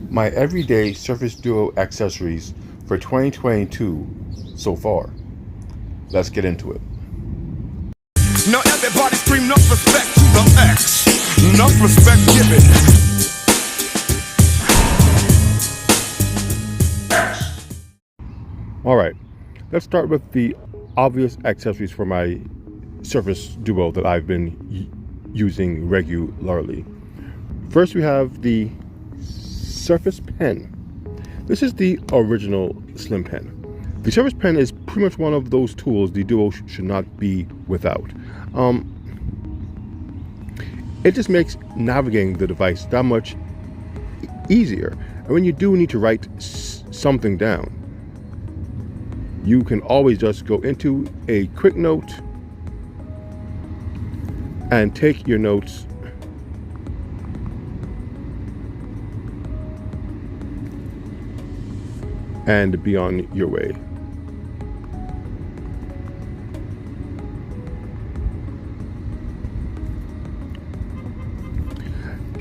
My everyday Surface Duo accessories for 2022 so far. Let's get into it. Now everybody scream enough respect to the X. Enough respect given. Alright, let's start with the obvious accessories for my Surface Duo that I've been using regularly. First we have the Surface Pen. This is the original slim pen. The Surface Pen is pretty much one of those tools the Duo should not be without. It just makes navigating the device that much easier. And when you do need to write something down, you can always just go into a quick note and take your notes and be on your way.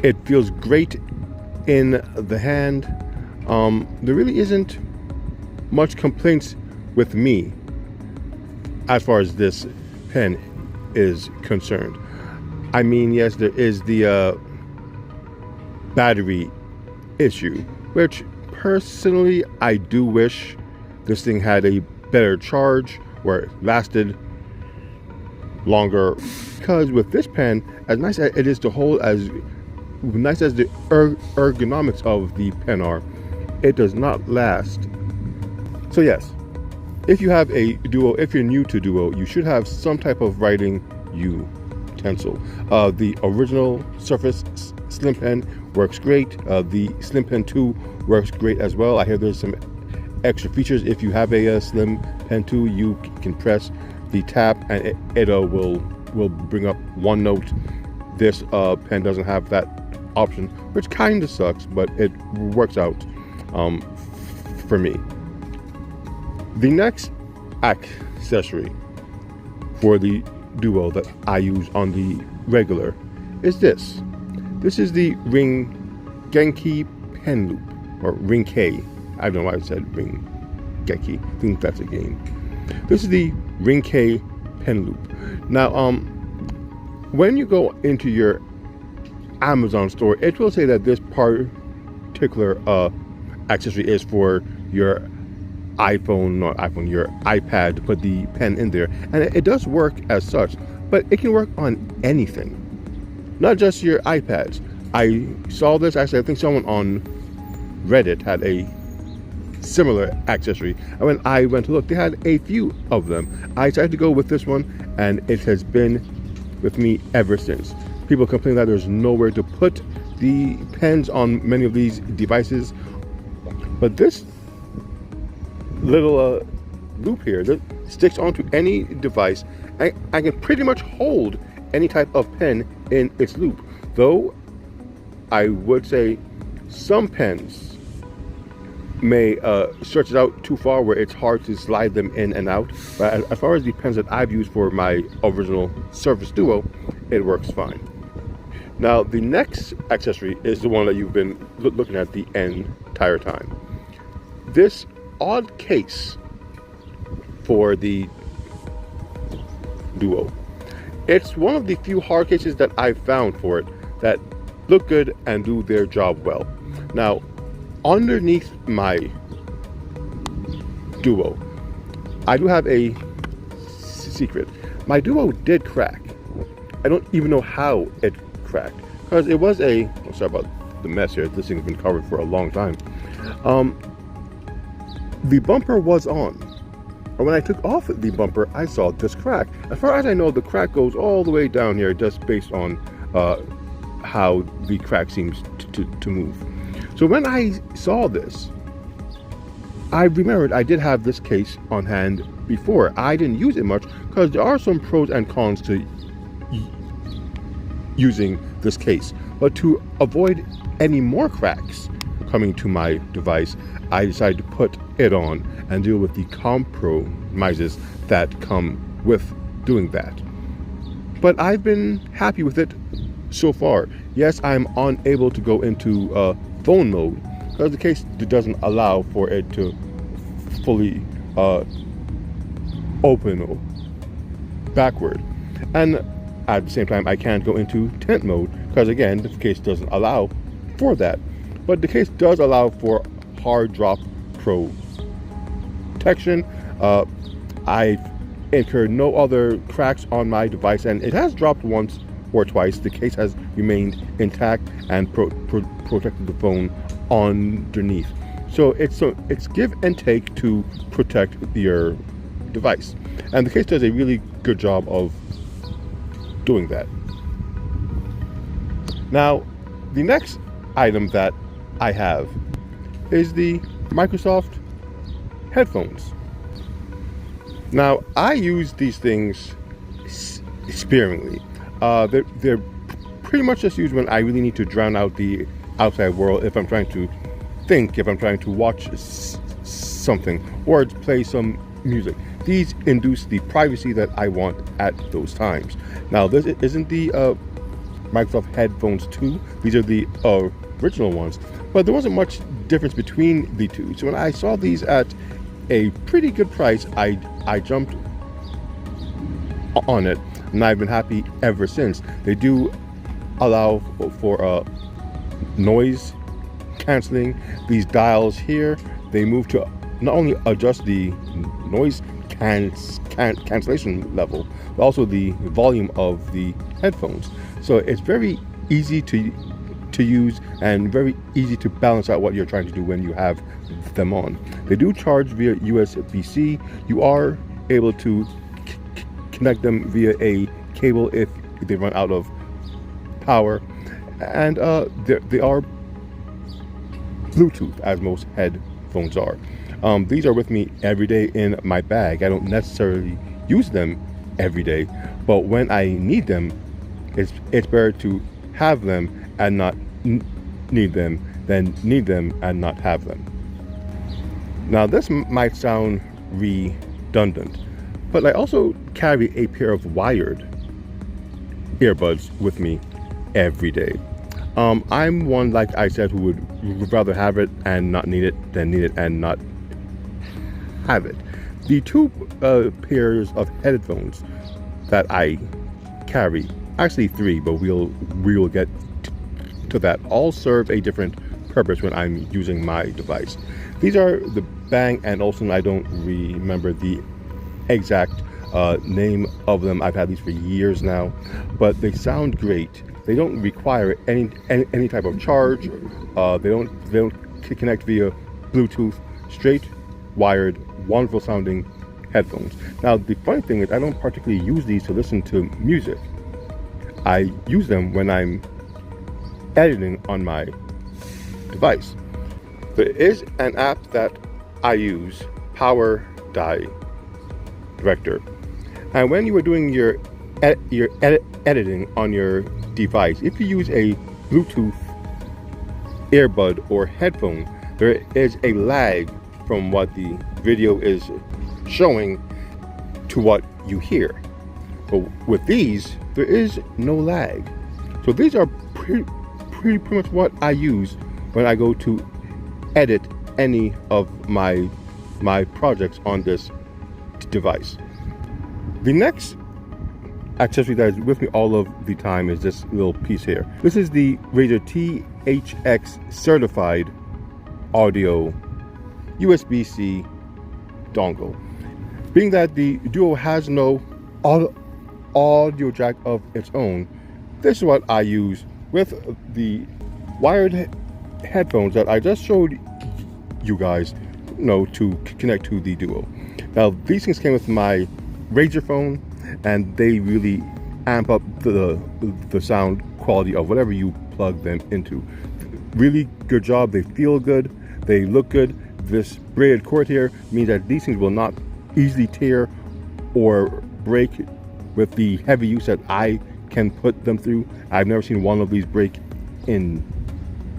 It feels great in the hand. There really isn't much complaints with me as far as this pen is concerned. I mean, yes, there is the battery issue, which personally I do wish this thing had a better charge or it lasted longer, because with this pen, as nice as it is to hold, as nice as the ergonomics of the pen are, it does not last. So yes, if you have a Duo, if you're new to Duo, you should have some type of writing utensil. The original Surface Slim Pen works great. The Slim Pen 2 works great as well. I hear there's some extra features. If you have a Slim Pen 2, you can press the tab and it will bring up OneNote. This pen doesn't have that option, which kind of sucks, but it works out for me. The next accessory for the Duo that I use on the regular is this. This is the Ringke Pen Loop, or Ringke. I don't know why I said Ringke. I think that's a game. This is the Ringke Pen Loop. Now, when you go into your Amazon store, it will say that this particular accessory is for your your iPad, to put the pen in there, and it does work as such, but it can work on anything, not just your iPads. I saw this, actually I think someone on Reddit had a similar accessory, and when I went to look, they had a few of them. I decided to go with this one, and it has been with me ever since. People complain that there's nowhere to put the pens on many of these devices, but this little loop here that sticks onto any device, I can pretty much hold any type of pen in its loop, though I would say some pens may stretch it out too far where it's hard to slide them in and out. But as far as the pens that I've used for my original Surface Duo, it works fine. Now the next accessory is the one that you've been looking at the entire time. This odd case for the Duo. It's one of the few hard cases that I've found for it that look good and do their job well. Now, underneath my Duo, I do have a secret. My Duo did crack. I don't even know how it cracked, because it was a, oh, sorry about the mess here, this thing's been covered for a long time. The bumper was on, and when I took off the bumper, I saw this crack. As far as I know, the crack goes all the way down here, just based on how the crack seems to move. So when I saw this, I remembered I did have this case on hand before. I didn't use it much because there are some pros and cons to using this case, but to avoid any more cracks coming to my device, I decided to put it on and deal with the compromises that come with doing that. But I've been happy with it so far. Yes, I'm unable to go into phone mode because the case doesn't allow for it to fully open backward, and at the same time I can't go into tent mode because again the case doesn't allow for that. But the case does allow for hard drop protection. I've incurred no other cracks on my device, and it has dropped once or twice. The case has remained intact and protected the phone underneath. So it's give and take to protect your device, and the case does a really good job of doing that. Now, the next item that I have is the Microsoft headphones. Now, I use these things sparingly. They're pretty much just used when I really need to drown out the outside world, if I'm trying to think, if I'm trying to watch something or play some music. These induce the privacy that I want at those times. Now, this isn't the Microsoft Headphones 2. These are the original ones, but there wasn't much difference between the two. So when I saw these at a pretty good price, I jumped on it, and I've been happy ever since. They do allow for noise canceling. These dials here, they move to not only adjust the noise cancellation level, but also the volume of the headphones. So it's very easy to use and very easy to balance out what you're trying to do when you have them on. They do charge via USB-C. You are able to connect them via a cable if they run out of power, and they are Bluetooth, as most headphones are. These are with me every day in my bag. I don't necessarily use them every day, but when I need them, it's better to have them and not need them than need them and not have them. Now, this might sound redundant, but I also carry a pair of wired earbuds with me every day. I'm one, like I said, who would rather have it and not need it than need it and not have it. The two pairs of headphones that I carry, actually three, but we will get to that, all serve a different purpose when I'm using my device. These are the Bang & Olufsen. I don't remember the exact name of them. I've had these for years now, but they sound great. They don't require any type of charge. They don't connect via Bluetooth. Straight wired, wonderful sounding headphones. Now, the funny thing is I don't particularly use these to listen to music. I use them when I'm editing on my device. There is an app that I use, Power Director, and when you are doing your editing on your device, if you use a Bluetooth earbud or headphone, there is a lag from what the video is showing to what you hear. But with these, there is no lag. So these are pretty much what I use when I go to edit any of my projects on this device. The next accessory that is with me all of the time is this little piece here. This is the Razer THX certified audio USB-C dongle. Being that the Duo has no audio jack of its own, this is what I use with the wired headphones that I just showed you guys, to connect to the Duo. Now, these things came with my Razer phone, and they really amp up the sound quality of whatever you plug them into. Really good job. They feel good. They look good. This braided cord here means that these things will not easily tear or break with the heavy use that I can put them through. I've never seen one of these break in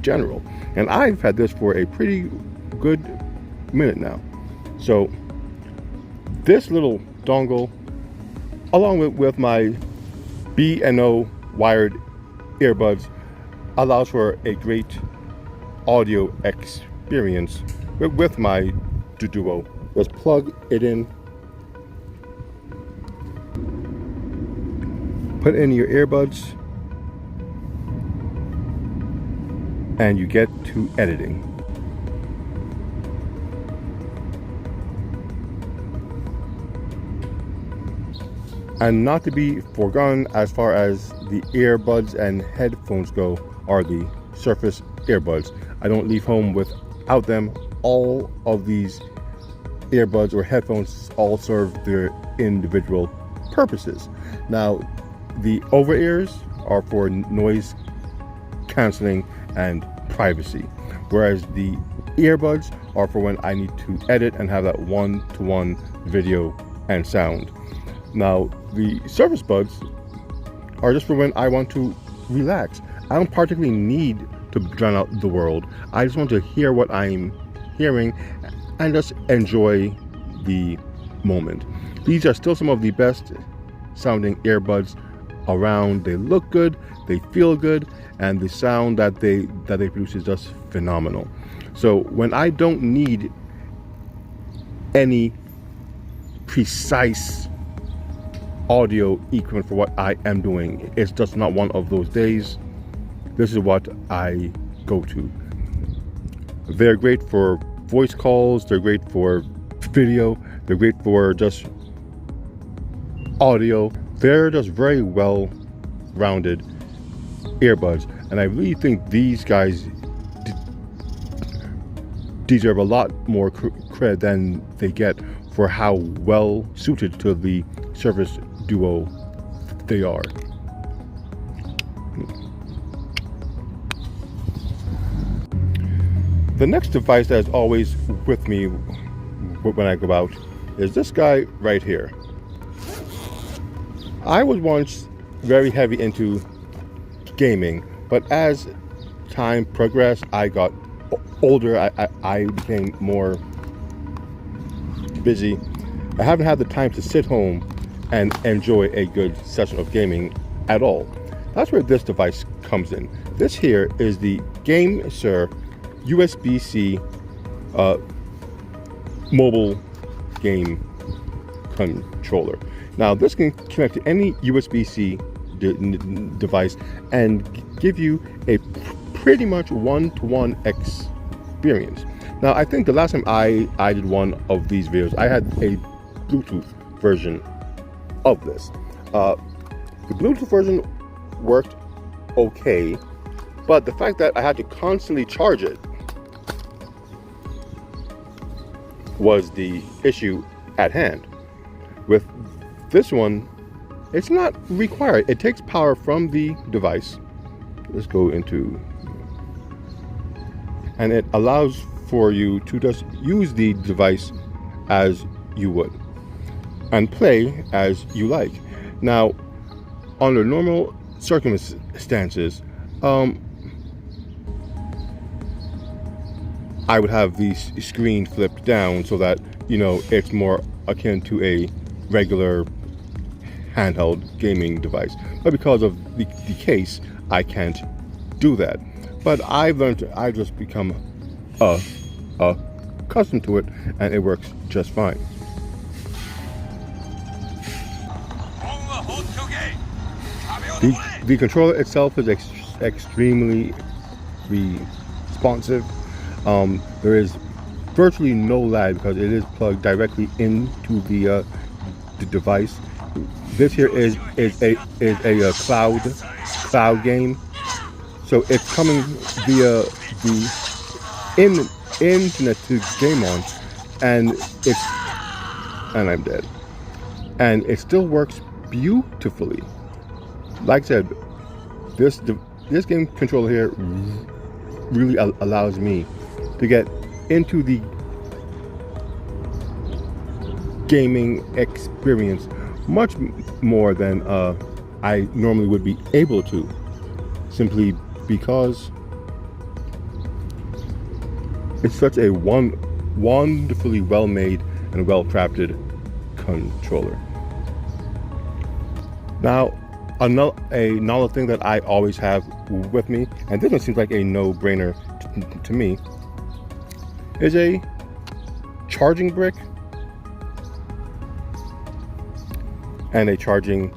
general, and I've had this for a pretty good minute now. So this little dongle, along with my B&O wired earbuds allows for a great audio experience with my Duo. Just plug it in, put in your earbuds, and you get to editing. And not to be forgotten as far as the earbuds and headphones go are the Surface earbuds. I don't leave home without them. All of these earbuds or headphones all serve their individual purposes. Now, the over-ears are for noise canceling and privacy, whereas the earbuds are for when I need to edit and have that one-to-one video and sound. Now, the Surface Buds are just for when I want to relax. I don't particularly need to drown out the world. I just want to hear what I'm hearing and just enjoy the moment. These are still some of the best sounding earbuds around. They look good, they feel good, and the sound that they produce is just phenomenal. So when I don't need any precise audio equipment for what I am doing, it's just not one of those days, this is what I go to. They're great for voice calls, they're great for video, they're great for just audio. They're just very well rounded earbuds, and I really think these guys deserve a lot more credit than they get for how well suited to the Surface Duo they are. The next device that is always with me when I go out is this guy right here. I was once very heavy into gaming, but as time progressed, I got older, I became more busy. I haven't had the time to sit home and enjoy a good session of gaming at all. That's where this device comes in. This here is the Gamesir USB-C mobile game controller. Now this can connect to any USB-C device and give you a pretty much one-to-one experience. Now I think the last time I did one of these videos, I had a Bluetooth version of this. The Bluetooth version worked okay, but the fact that I had to constantly charge it was the issue at hand. With this one, it's not required. It takes power from the device. Let's go into, and it allows for you to just use the device as you would and play as you like. Now, under normal circumstances, I would have the screen flipped down so that, you know, it's more akin to a regular handheld gaming device. But because of the case, I can't do that. But I've just become accustomed to it, and it works just fine. The controller itself is extremely responsive. There is virtually no lag because it is plugged directly into the device. This here is a cloud game, so it's coming via the internet to game on, and I'm dead, and it still works beautifully. Like I said, this game controller here really allows me to get into the gaming experience much more than I normally would be able to, simply because it's such a wonderfully well-made and well-crafted controller. Now, Another thing that I always have with me, and this one seems like a no-brainer to me, is a charging brick and a charging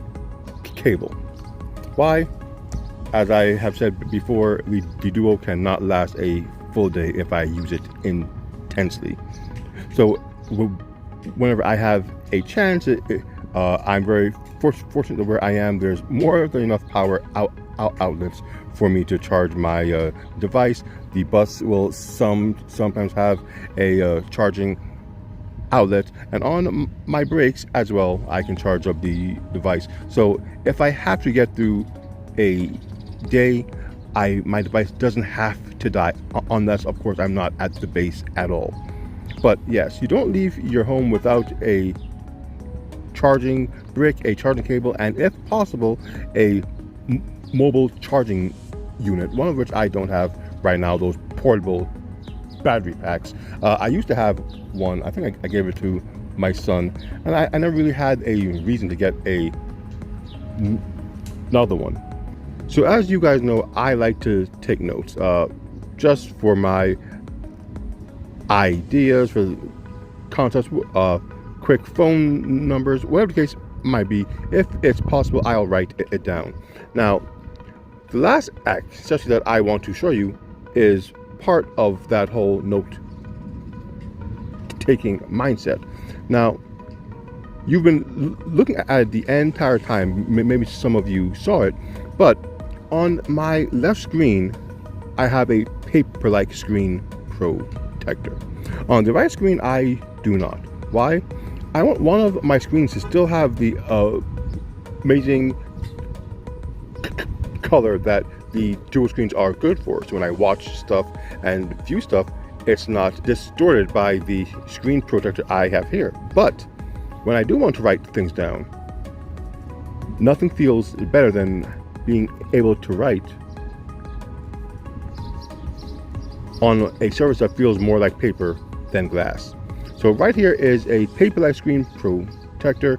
cable. Why? As I have said before, the Duo cannot last a full day if I use it intensely. So whenever I have a chance, I'm very fortunate that where I am, there's more than enough power outlets for me to charge my device. The bus will sometimes have a charging outlet, and on my brakes as well, I can charge up the device. So if I have to get through a day, my device doesn't have to die, unless of course I'm not at the base at all. But yes, you don't leave your home without a charging brick, a charging cable, and if possible, a mobile charging unit, one of which I don't have right now, those portable battery packs. I used to have one. I think I gave it to my son, and I never really had a reason to get another one. So as you guys know, I like to take notes, just for my ideas, for concepts, quick phone numbers, whatever the case might be. If it's possible, I'll write it down. Now, the last accessory that I want to show you is part of that whole note-taking mindset. Now, you've been looking at it the entire time. Maybe some of you saw it, but on my left screen, I have a paper-like screen protector. On the right screen, I do not. Why? I want one of my screens to still have the amazing color that the dual screens are good for. So when I watch stuff and view stuff, it's not distorted by the screen protector I have here. But when I do want to write things down, nothing feels better than being able to write on a surface that feels more like paper than glass. So right here is a paper-like screen protector.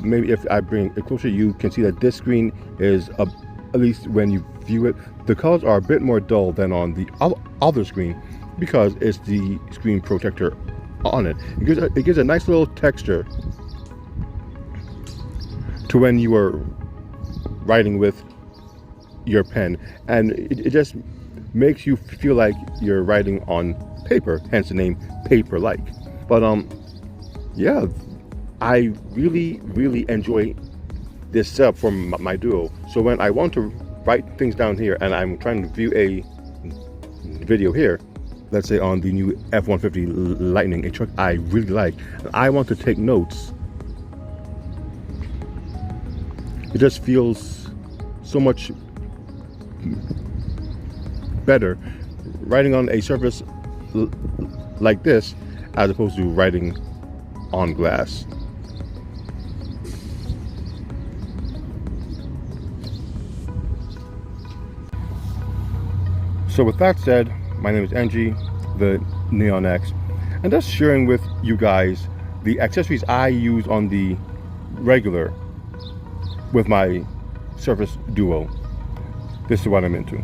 Maybe if I bring it closer, you can see that this screen is, at least when you view it, the colors are a bit more dull than on the other screen because it's the screen protector on it. It gives a nice little texture to when you are writing with your pen, and it just makes you feel like you're writing on paper, hence the name paper-like. But yeah, I really enjoy this setup for my Duo. So when I want to write things down here and I'm trying to view a video here, let's say on the new F-150 Lightning, a truck I really like, and I want to take notes, it just feels so much better writing on a surface like this as opposed to writing on glass. So with that said, my name is NG, the Neon X, and just sharing with you guys the accessories I use on the regular with my Surface Duo. This is what I'm into.